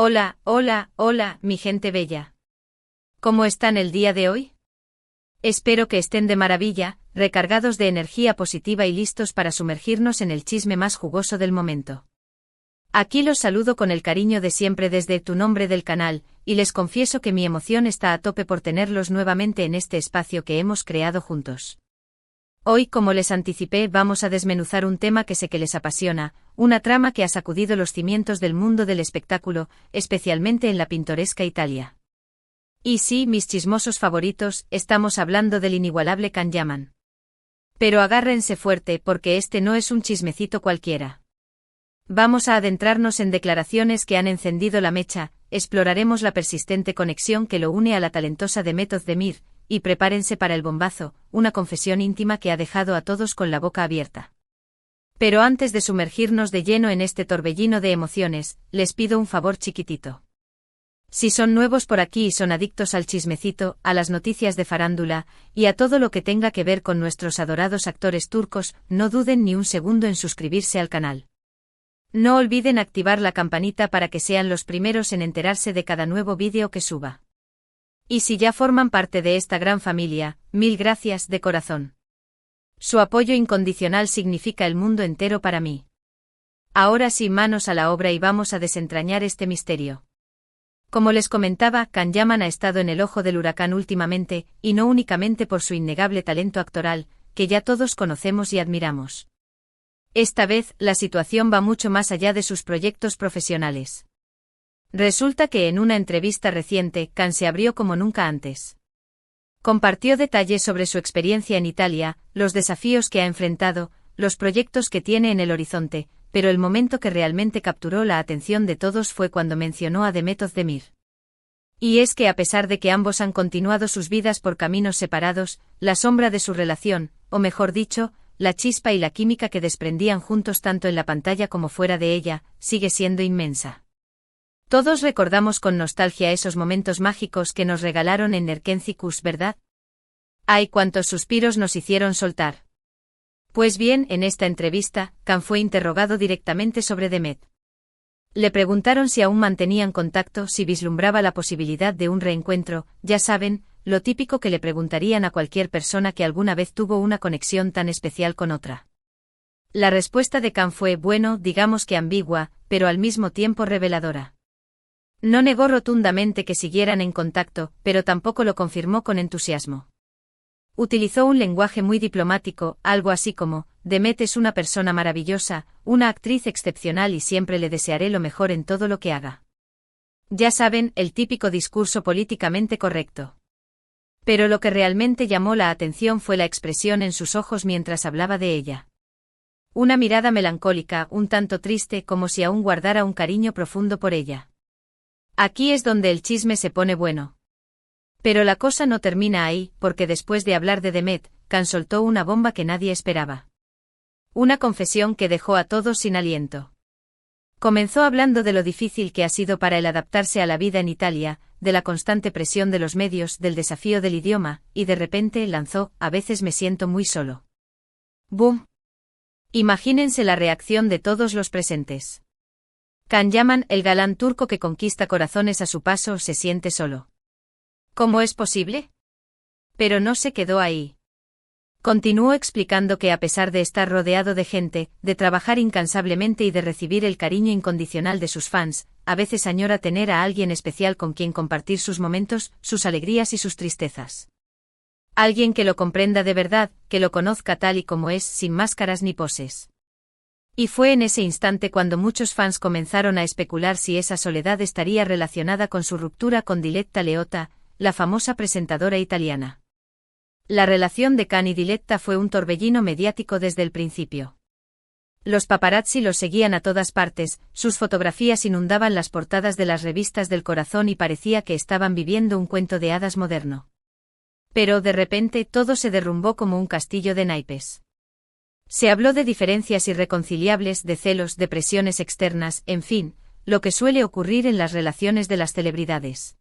Hola, hola, hola, mi gente bella. ¿Cómo están el día de hoy? Espero que estén de maravilla, recargados de energía positiva y listos para sumergirnos en el chisme más jugoso del momento. Aquí los saludo con el cariño de siempre desde Tu Nombre del canal, y les confieso que mi emoción está a tope por tenerlos nuevamente en este espacio que hemos creado juntos. Hoy, como les anticipé, vamos a desmenuzar un tema que sé que les apasiona, una trama que ha sacudido los cimientos del mundo del espectáculo, especialmente en la pintoresca Italia. Y sí, mis chismosos favoritos, estamos hablando del inigualable Can Yaman. Pero agárrense fuerte porque este no es un chismecito cualquiera. Vamos a adentrarnos en declaraciones que han encendido la mecha, exploraremos la persistente conexión que lo une a la talentosa Demet Özdemir, y prepárense para el bombazo, una confesión íntima que ha dejado a todos con la boca abierta. Pero antes de sumergirnos de lleno en este torbellino de emociones, les pido un favor chiquitito. Si son nuevos por aquí y son adictos al chismecito, a las noticias de farándula, y a todo lo que tenga que ver con nuestros adorados actores turcos, no duden ni un segundo en suscribirse al canal. No olviden activar la campanita para que sean los primeros en enterarse de cada nuevo vídeo que suba. Y si ya forman parte de esta gran familia, mil gracias de corazón. Su apoyo incondicional significa el mundo entero para mí. Ahora sí, manos a la obra y vamos a desentrañar este misterio. Como les comentaba, Can Yaman ha estado en el ojo del huracán últimamente, y no únicamente por su innegable talento actoral, que ya todos conocemos y admiramos. Esta vez, la situación va mucho más allá de sus proyectos profesionales. Resulta que en una entrevista reciente, Can se abrió como nunca antes. Compartió detalles sobre su experiencia en Italia, los desafíos que ha enfrentado, los proyectos que tiene en el horizonte, pero el momento que realmente capturó la atención de todos fue cuando mencionó a Demet Özdemir. Y es que a pesar de que ambos han continuado sus vidas por caminos separados, la sombra de su relación, o mejor dicho, la chispa y la química que desprendían juntos tanto en la pantalla como fuera de ella, sigue siendo inmensa. Todos recordamos con nostalgia esos momentos mágicos que nos regalaron en Erkenci-Kuş, ¿verdad? ¡Ay, cuántos suspiros nos hicieron soltar! Pues bien, en esta entrevista, Can fue interrogado directamente sobre Demet. Le preguntaron si aún mantenían contacto, si vislumbraba la posibilidad de un reencuentro, ya saben, lo típico que le preguntarían a cualquier persona que alguna vez tuvo una conexión tan especial con otra. La respuesta de Can fue, bueno, digamos que ambigua, pero al mismo tiempo reveladora. No negó rotundamente que siguieran en contacto, pero tampoco lo confirmó con entusiasmo. Utilizó un lenguaje muy diplomático, algo así como, Demet es una persona maravillosa, una actriz excepcional y siempre le desearé lo mejor en todo lo que haga. Ya saben, el típico discurso políticamente correcto. Pero lo que realmente llamó la atención fue la expresión en sus ojos mientras hablaba de ella. Una mirada melancólica, un tanto triste, como si aún guardara un cariño profundo por ella. Aquí es donde el chisme se pone bueno. Pero la cosa no termina ahí, porque después de hablar de Demet, Can soltó una bomba que nadie esperaba. Una confesión que dejó a todos sin aliento. Comenzó hablando de lo difícil que ha sido para él adaptarse a la vida en Italia, de la constante presión de los medios, del desafío del idioma, y de repente lanzó, a veces me siento muy solo. ¡Bum! Imagínense la reacción de todos los presentes. Can Yaman, el galán turco que conquista corazones a su paso, se siente solo. ¿Cómo es posible? Pero no se quedó ahí. Continuó explicando que a pesar de estar rodeado de gente, de trabajar incansablemente y de recibir el cariño incondicional de sus fans, a veces añora tener a alguien especial con quien compartir sus momentos, sus alegrías y sus tristezas. Alguien que lo comprenda de verdad, que lo conozca tal y como es, sin máscaras ni poses. Y fue en ese instante cuando muchos fans comenzaron a especular si esa soledad estaría relacionada con su ruptura con Diletta Leotta, la famosa presentadora italiana. La relación de Can y Diletta fue un torbellino mediático desde el principio. Los paparazzi los seguían a todas partes, sus fotografías inundaban las portadas de las revistas del corazón y parecía que estaban viviendo un cuento de hadas moderno. Pero de repente todo se derrumbó como un castillo de naipes. Se habló de diferencias irreconciliables, de celos, de presiones externas, en fin, lo que suele ocurrir en las relaciones de las celebridades.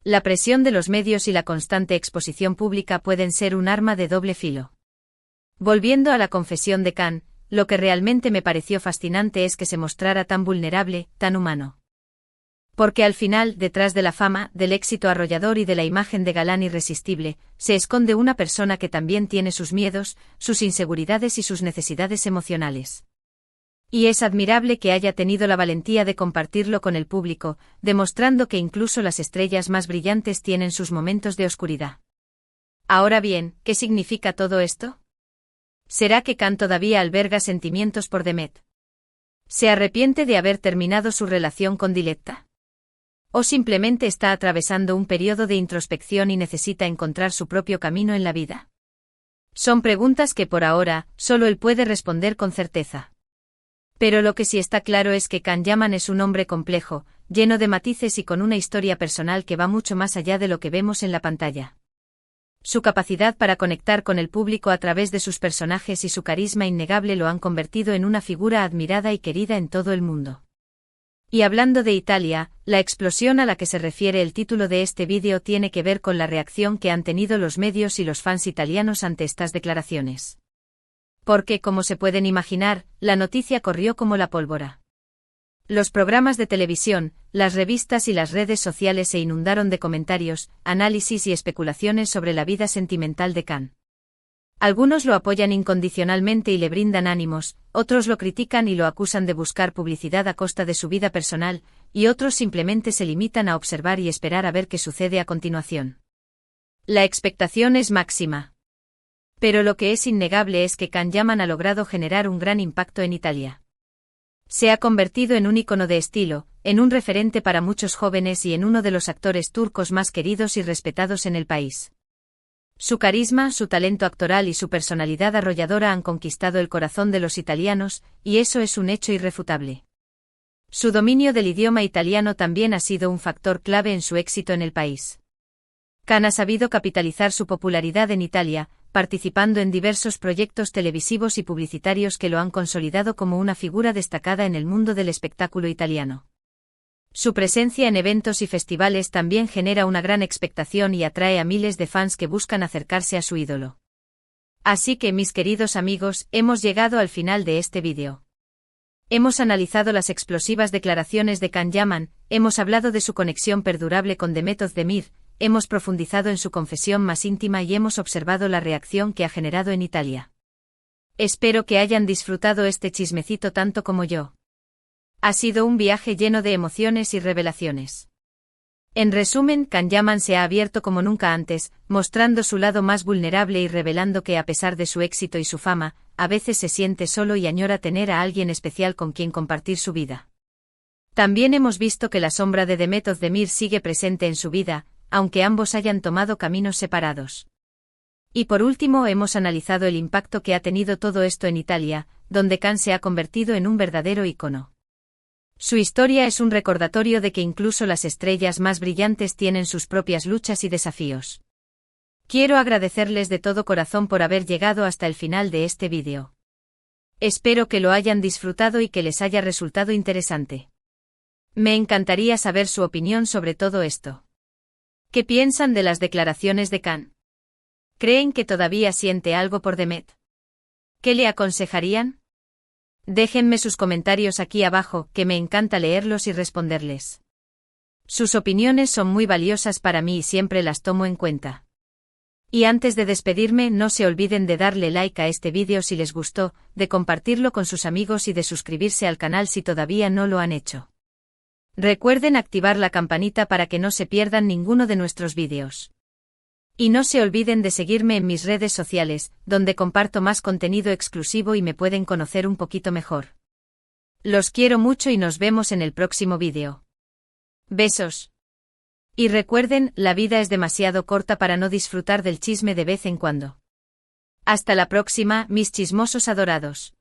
La presión de los medios y la constante exposición pública pueden ser un arma de doble filo. Volviendo a la confesión de Can, lo que realmente me pareció fascinante es que se mostrara tan vulnerable, tan humano. Porque al final, detrás de la fama, del éxito arrollador y de la imagen de galán irresistible, se esconde una persona que también tiene sus miedos, sus inseguridades y sus necesidades emocionales. Y es admirable que haya tenido la valentía de compartirlo con el público, demostrando que incluso las estrellas más brillantes tienen sus momentos de oscuridad. Ahora bien, ¿qué significa todo esto? ¿Será que Khan todavía alberga sentimientos por Demet? ¿Se arrepiente de haber terminado su relación con Diletta? ¿O simplemente está atravesando un periodo de introspección y necesita encontrar su propio camino en la vida? Son preguntas que por ahora, solo él puede responder con certeza. Pero lo que sí está claro es que Khan Yaman es un hombre complejo, lleno de matices y con una historia personal que va mucho más allá de lo que vemos en la pantalla. Su capacidad para conectar con el público a través de sus personajes y su carisma innegable lo han convertido en una figura admirada y querida en todo el mundo. Y hablando de Italia, la explosión a la que se refiere el título de este vídeo tiene que ver con la reacción que han tenido los medios y los fans italianos ante estas declaraciones. Porque, como se pueden imaginar, la noticia corrió como la pólvora. Los programas de televisión, las revistas y las redes sociales se inundaron de comentarios, análisis y especulaciones sobre la vida sentimental de Khan. Algunos lo apoyan incondicionalmente y le brindan ánimos, otros lo critican y lo acusan de buscar publicidad a costa de su vida personal, y otros simplemente se limitan a observar y esperar a ver qué sucede a continuación. La expectación es máxima. Pero lo que es innegable es que Khan Yaman ha logrado generar un gran impacto en Italia. Se ha convertido en un ícono de estilo, en un referente para muchos jóvenes y en uno de los actores turcos más queridos y respetados en el país. Su carisma, su talento actoral y su personalidad arrolladora han conquistado el corazón de los italianos, y eso es un hecho irrefutable. Su dominio del idioma italiano también ha sido un factor clave en su éxito en el país. Khan ha sabido capitalizar su popularidad en Italia, participando en diversos proyectos televisivos y publicitarios que lo han consolidado como una figura destacada en el mundo del espectáculo italiano. Su presencia en eventos y festivales también genera una gran expectación y atrae a miles de fans que buscan acercarse a su ídolo. Así que, mis queridos amigos, hemos llegado al final de este vídeo. Hemos analizado las explosivas declaraciones de Khan Yaman, hemos hablado de su conexión perdurable con Demet Özdemir, hemos profundizado en su confesión más íntima y hemos observado la reacción que ha generado en Italia. Espero que hayan disfrutado este chismecito tanto como yo. Ha sido un viaje lleno de emociones y revelaciones. En resumen, Khan Yaman se ha abierto como nunca antes, mostrando su lado más vulnerable y revelando que a pesar de su éxito y su fama, a veces se siente solo y añora tener a alguien especial con quien compartir su vida. También hemos visto que la sombra de Demet Özdemir sigue presente en su vida, aunque ambos hayan tomado caminos separados. Y por último hemos analizado el impacto que ha tenido todo esto en Italia, donde Khan se ha convertido en un verdadero ícono. Su historia es un recordatorio de que incluso las estrellas más brillantes tienen sus propias luchas y desafíos. Quiero agradecerles de todo corazón por haber llegado hasta el final de este vídeo. Espero que lo hayan disfrutado y que les haya resultado interesante. Me encantaría saber su opinión sobre todo esto. ¿Qué piensan de las declaraciones de Khan? ¿Creen que todavía siente algo por Demet? ¿Qué le aconsejarían? Déjenme sus comentarios aquí abajo, que me encanta leerlos y responderles. Sus opiniones son muy valiosas para mí y siempre las tomo en cuenta. Y antes de despedirme, no se olviden de darle like a este vídeo si les gustó, de compartirlo con sus amigos y de suscribirse al canal si todavía no lo han hecho. Recuerden activar la campanita para que no se pierdan ninguno de nuestros vídeos. Y no se olviden de seguirme en mis redes sociales, donde comparto más contenido exclusivo y me pueden conocer un poquito mejor. Los quiero mucho y nos vemos en el próximo vídeo. Besos. Y recuerden, la vida es demasiado corta para no disfrutar del chisme de vez en cuando. Hasta la próxima, mis chismosos adorados.